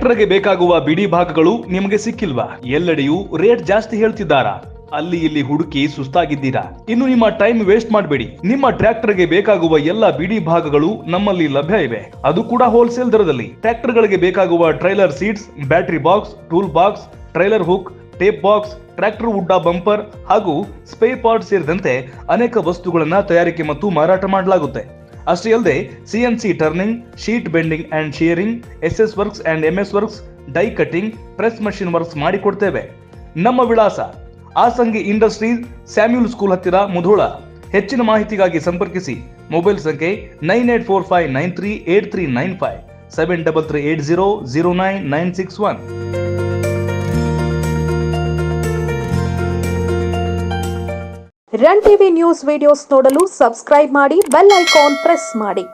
ಟ್ರ್ಯಾಕ್ಟರ್ಗೆ ಬೇಕಾಗುವ ಬಿಡಿ ಭಾಗಗಳು ನಿಮಗೆ ಸಿಕ್ಕಿಲ್ವಾ? ಎಲ್ಲೆಡೆಯೂ ರೇಟ್ ಜಾಸ್ತಿ ಹೇಳ್ತಿದ್ದಾರಾ? ಅಲ್ಲಿ ಇಲ್ಲಿ ಹುಡುಕಿ ಸುಸ್ತಾಗಿದ್ದೀರಾ? ಇನ್ನು ನಿಮ್ಮ ಟೈಮ್ ವೇಸ್ಟ್ ಮಾಡಬೇಡಿ. ನಿಮ್ಮ ಟ್ರ್ಯಾಕ್ಟರ್ಗೆ ಬೇಕಾಗುವ ಎಲ್ಲ ಬಿಡಿ ಭಾಗಗಳು ನಮ್ಮಲ್ಲಿ ಲಭ್ಯ ಇವೆ, ಅದು ಕೂಡ ಹೋಲ್ಸೇಲ್ ದರದಲ್ಲಿ. ಟ್ರ್ಯಾಕ್ಟರ್ಗಳಿಗೆ ಬೇಕಾಗುವ trailer seats, battery box, tool box, trailer hook, tape box, tractor ಉಡ್ಡ ಬಂಪರ್ ಹಾಗೂ ಸ್ಪೇರ್ ಪಾರ್ಟ್ ಸೇರಿದಂತೆ ಅನೇಕ ವಸ್ತುಗಳನ್ನ ತಯಾರಿಕೆ ಮತ್ತು ಮಾರಾಟ ಮಾಡಲಾಗುತ್ತೆ. ಅಷ್ಟೇ ಅಲ್ಲದೆ CNC turning, sheet bending and shearing, SS works and MS works, die cutting, press machine works ಮಾಡಿಕೊಡ್ತೇವೆ. ನಮ್ಮ ವಿಳಾಸ ಆಸಂಗಿ ಇಂಡಸ್ಟ್ರೀಸ್, ಸ್ಯಾಮ್ಯೂಲ್ ಸ್ಕೂಲ್ ಹತ್ತಿರ, ಮುಧೋಳ. ಹೆಚ್ಚಿನ ಮಾಹಿತಿಗಾಗಿ ಸಂಪರ್ಕಿಸಿ. ಮೊಬೈಲ್ ಸಂಖ್ಯೆ 9845938395 7338009961. ರನ್ ಟಿವಿ ನ್ಯೂಸ್ ವಿಡಿಯೋಸ್ ನೋಡಲು ಸಬ್ಸ್ಕ್ರೈಬ್ ಮಾಡಿ, ಬೆಲ್ ಐಕಾನ್ ಪ್ರೆಸ್ ಮಾಡಿ.